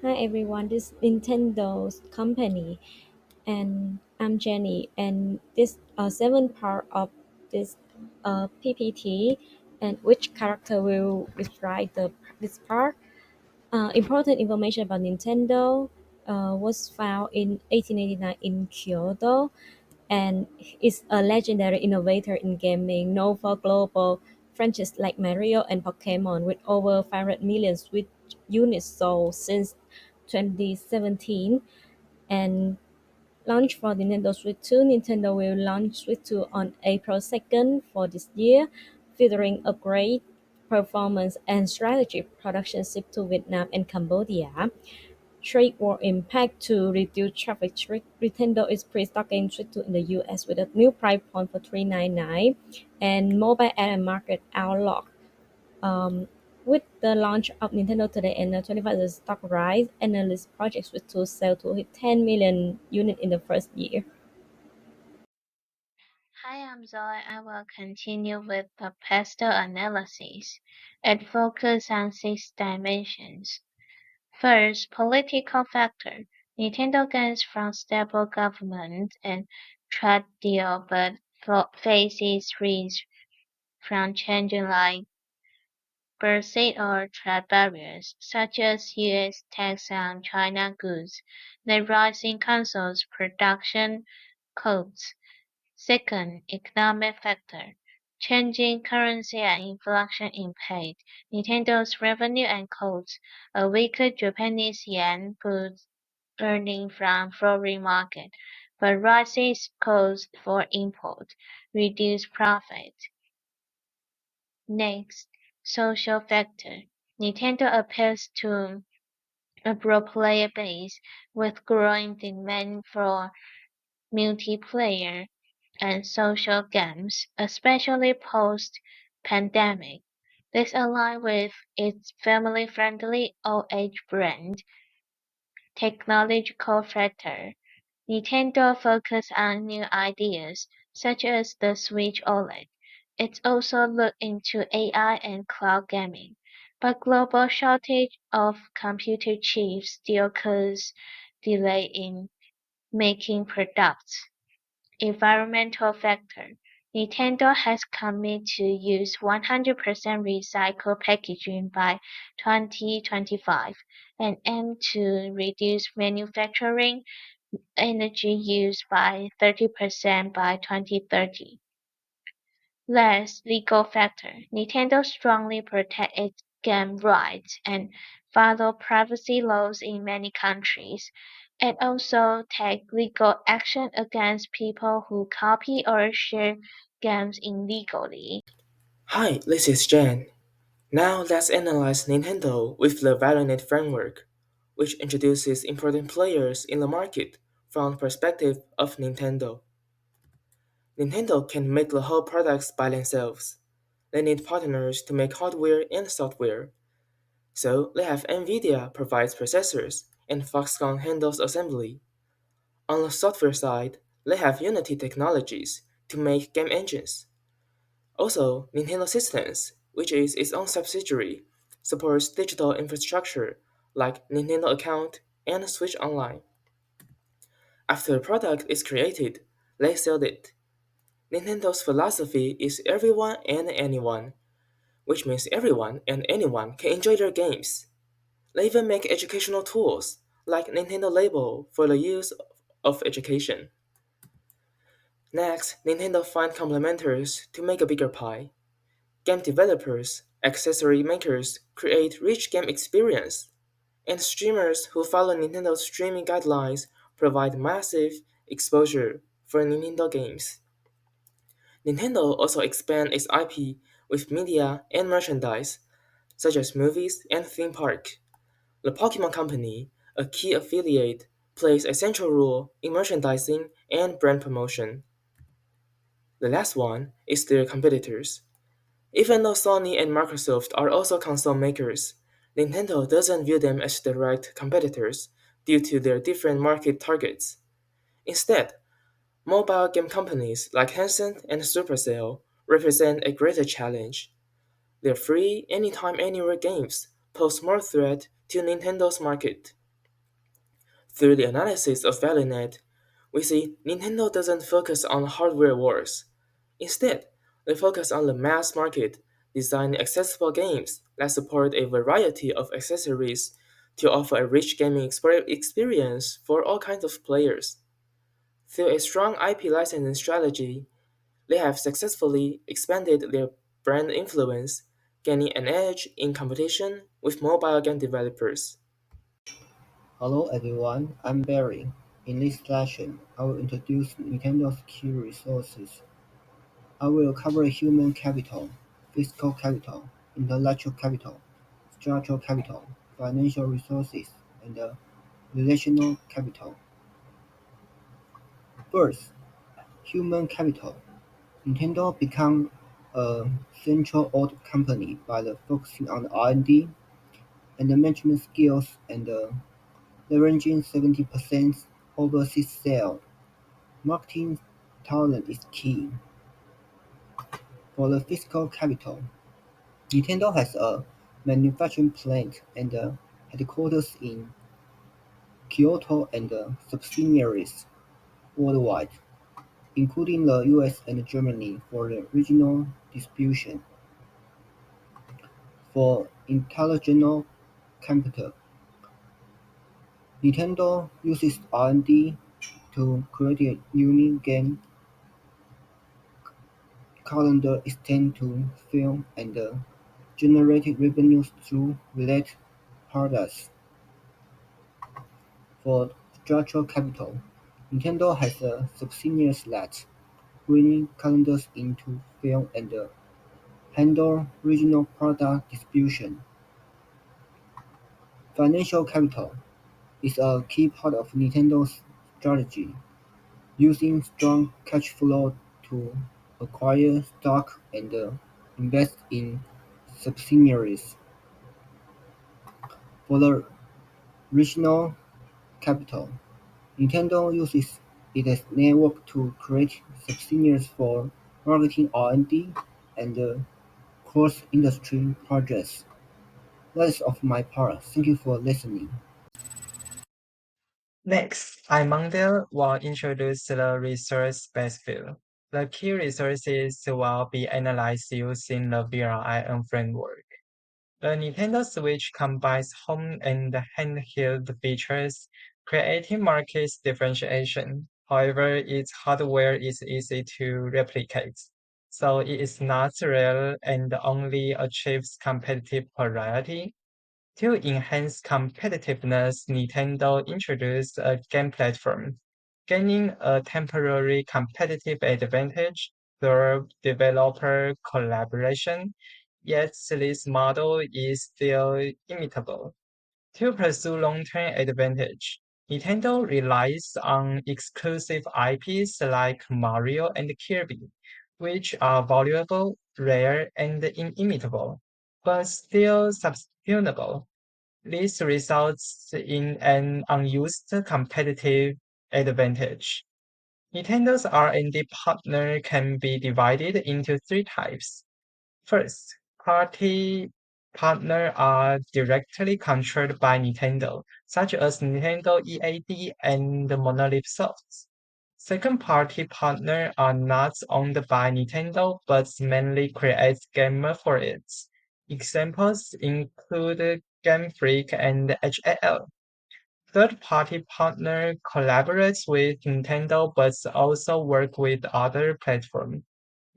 Hi everyone, this is Nintendo's company, and I'm Jenny. And this seventh part of this PPT, and which character will describe this part. Important information about Nintendo was found in 1889 in Kyoto, and is a legendary innovator in gaming, known for global franchises like Mario and Pokemon, with over 500 million Switch units sold since 2017. And launch for Nintendo Switch 2. Nintendo will launch Switch 2 on April 2nd for this year, featuring upgrade performance and strategy production shipped to Vietnam and Cambodia. Trade war impact to reduce traffic. Nintendo is pre-stocking Switch 2 in the US with a new price point for $399, and mobile ad and market outlook. Um, with the launch of Nintendo Today and the 25 stock rise, analysts project Switch 2 sell to hit 10 million units in the first year. Hi, I'm Zoe. I will continue with the pastel analysis. It focuses on six dimensions. First, political factor. Nintendo gains from stable government and trade deal, but faces risks from changing like Brexit or trade barriers, such as US tax on China goods, the rising consoles production costs. Second, economic factor. Changing currency and inflation impact Nintendo's revenue and costs. A weaker Japanese yen puts earnings from foreign market, but rises costs for import, reduce profit. Next, social factor. Nintendo appeals to a broad player base with growing demand for multiplayer and social games, especially post-pandemic. This aligns with its family-friendly old-age brand. Technological factor. Nintendo focused on new ideas, such as the Switch OLED. It also looked into AI and cloud gaming, but global shortage of computer chips still cause delay in making products. Environmental factor. Nintendo has committed to use 100% recycled packaging by 2025 and aim to reduce manufacturing energy use by 30% by 2030. Last, legal factor. Nintendo strongly protects its game rights and follow privacy laws in many countries. It also takes legal action against people who copy or share games illegally. Hi, this is Jen. Now let's analyze Nintendo with the Valorant framework, which introduces important players in the market from the perspective of Nintendo. Nintendo can make the whole products by themselves. They need partners to make hardware and software. So they have Nvidia provides processors and Foxconn handles assembly. On the software side, they have Unity Technologies to make game engines. Also, Nintendo Systems, which is its own subsidiary, supports digital infrastructure like Nintendo Account and Switch Online. After a product is created, they sell it. Nintendo's philosophy is everyone and anyone, which means everyone and anyone can enjoy their games. They even make educational tools like Nintendo Label for the use of education. Next, Nintendo find complementers to make a bigger pie. Game developers, accessory makers create rich game experience, and streamers who follow Nintendo's streaming guidelines provide massive exposure for Nintendo games. Nintendo also expands its IP with media and merchandise, such as movies and theme park. The Pokemon Company, a key affiliate, plays a central role in merchandising and brand promotion. The last one is their competitors. Even though Sony and Microsoft are also console makers, Nintendo doesn't view them as direct competitors due to their different market targets. Instead, mobile game companies like Tencent and Supercell represent a greater challenge. Their free anytime anywhere games pose more threat to Nintendo's market. Through the analysis of ValueNet, we see Nintendo doesn't focus on hardware wars. Instead, they focus on the mass market, design accessible games that support a variety of accessories to offer a rich gaming experience for all kinds of players. Through a strong IP licensing strategy, they have successfully expanded their brand influence, gaining an edge in competition with mobile game developers. Hello everyone, I'm Barry. In this session, I will introduce Nintendo's key resources. I will cover human capital, physical capital, intellectual capital, structural capital, financial resources, and relational capital. First, human capital. Nintendo became a central-owned company by focusing on R&D and the management skills and leveraging 70% overseas sales. Marketing talent is key. For the physical capital, Nintendo has a manufacturing plant and headquarters in Kyoto and subsidiaries worldwide, including the US and Germany for the regional distribution. For intellectual capital, Nintendo uses R&D to create a unique game calendar extend to film and generated revenues through related products. For structural capital, Nintendo has a subsidiary that bring calendars into film and handle regional product distribution. Financial capital is a key part of Nintendo's strategy, using strong cash flow to acquire stock and invest in subsidiaries. For the regional capital, Nintendo uses its network to create subsidiaries for marketing R&D and cross-industry projects. That is of my part. Thank you for listening. Next, I Mandel will introduce the resource-based field. The key resources will be analyzed using the VRIN framework. The Nintendo Switch combines home and handheld features, creating market differentiation. However, its hardware is easy to replicate, so it is not rare and only achieves competitive priority. To enhance competitiveness, Nintendo introduced a game platform, gaining a temporary competitive advantage through developer collaboration, yet this model is still imitable. To pursue long-term advantage, Nintendo relies on exclusive IPs like Mario and Kirby, which are valuable, rare, and inimitable, but still sustainable. This results in an unused competitive advantage. Nintendo's R&D partner can be divided into three types. First, party partners are directly controlled by Nintendo, such as Nintendo EAD and Monolith Soft. Second-party partners are not owned by Nintendo but mainly create games for it. Examples include Game Freak and HAL. Third-party partner collaborates with Nintendo but also work with other platforms.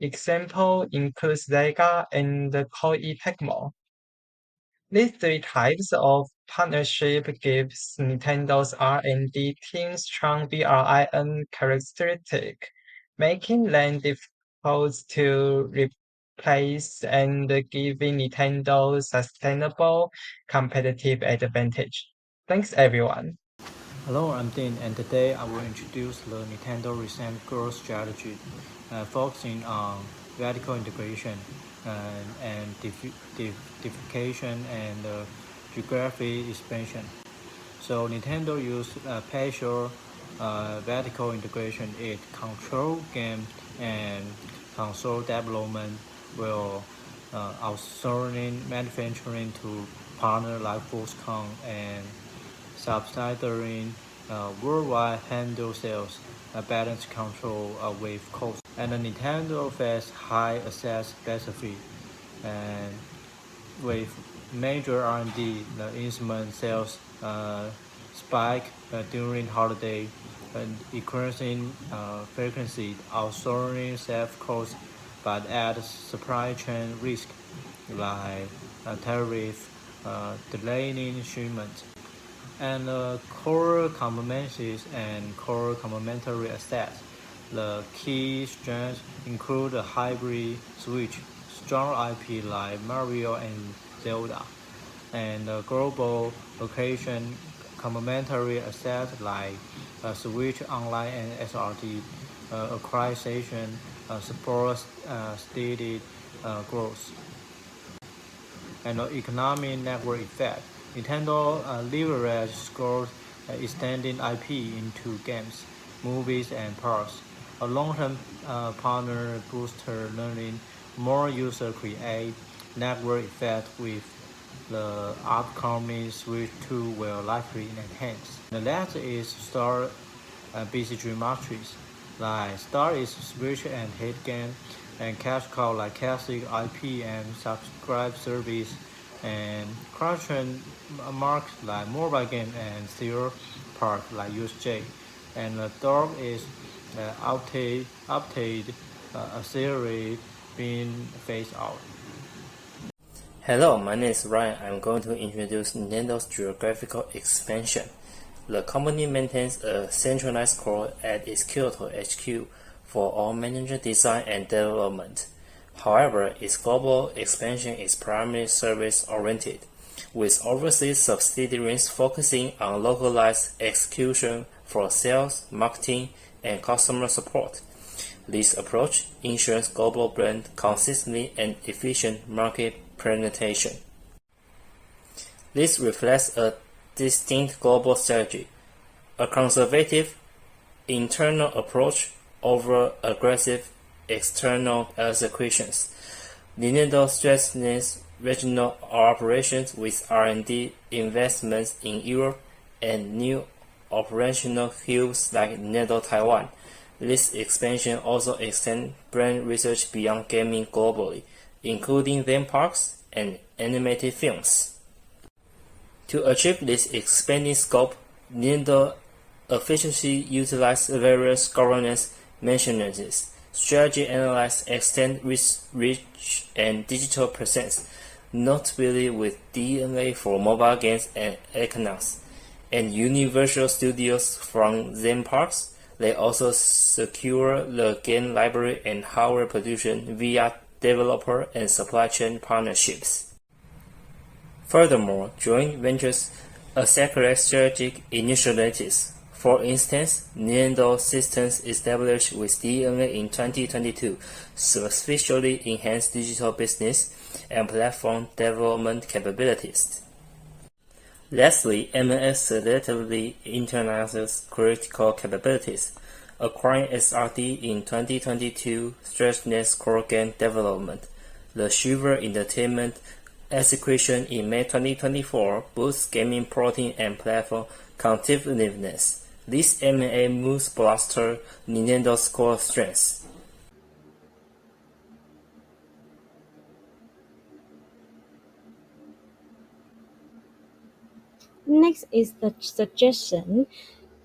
Example includes Sega and Koei Tecmo. These three types of partnership gives Nintendo's R&D team strong BRIN characteristic, making them difficult to replace and giving Nintendo sustainable competitive advantage. Thanks everyone. Hello, I'm Dean, and today I will introduce the Nintendo recent growth strategy, focusing on vertical integration and differentiation and geography expansion. So Nintendo used partial vertical integration. It control game and console development while outsourcing manufacturing to partner like Foxconn and subsidiary worldwide handle sales, balance control with cost, and the Nintendo faced high access specificity, and with major R&D, the instrument sales spike during holiday, and increasing frequency, outsourcing save costs, but add supply chain risk like tariff, delaying shipment, and core competencies and core complementary assets. The key strengths include a hybrid switch, strong IP like Mario and Zelda, and a global location complementary assets like Switch Online and SRT acquisition supports steady growth and economic network effect. Nintendo leveraged growth, extending IP into games, movies, and parks. A long-term partner booster learning, more user create network effect with the upcoming Switch 2 will likely enhance. The last is Star BCG matrix. Like Star is Switch and hit game, and cash cow like classic IP and subscribe service, and Crushing marks like mobile game and zero park like USJ, and the dog is update a series being phased out. Hello, my name is Ryan. I'm going to introduce Nintendo's geographical expansion. The company maintains a centralized core at its Kyoto HQ for all management design and development. However, its global expansion is primarily service-oriented, with overseas subsidiaries focusing on localized execution for sales, marketing, and customer support. This approach ensures global brand consistency and efficient market penetration. This reflects a distinct global strategy, a conservative internal approach over aggressive external executions. Nintendo strengthens regional operations with R&D investments in Europe and new operational hubs like Nintendo Taiwan. This expansion also extends brand research beyond gaming globally, including theme parks and animated films. To achieve this expanding scope, Nintendo efficiently utilized various governance mechanisms, strategy analyze extend reach and digital presence, notably with DNA for mobile games and economics, and Universal Studios from theme parks. They also secure the game library and hardware production via developer and supply chain partnerships. Furthermore, joint ventures accelerate strategic initiatives. For instance, Nintendo Systems established with DNA in 2022 substantially enhanced digital business and platform development capabilities. Lastly, M&S selectively internalizes critical capabilities. Acquiring SRD in 2022 strengthens core game development. The Shiver Entertainment acquisition in May 2024 boosts gaming porting and platform competitiveness. This M&A moves bolster Nintendo's core strengths. Next is the suggestion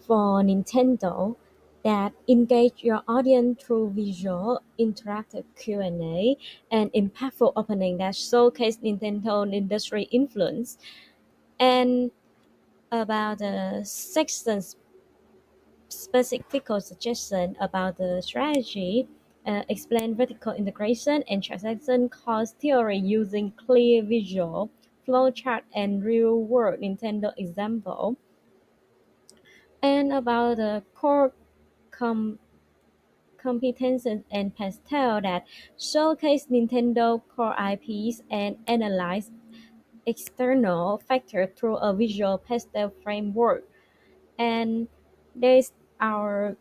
for Nintendo that engage your audience through visual, interactive Q&A, and impactful opening that showcase Nintendo industry influence. And about the sixth specific suggestion about the strategy, explain vertical integration and transaction cost theory using clear visual, flowchart, and real-world Nintendo example. And about the core com- competences and pastel that showcase Nintendo core IPs and analyze external factors through a visual pastel framework. And there's our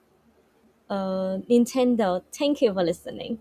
Nintendo. Thank you for listening.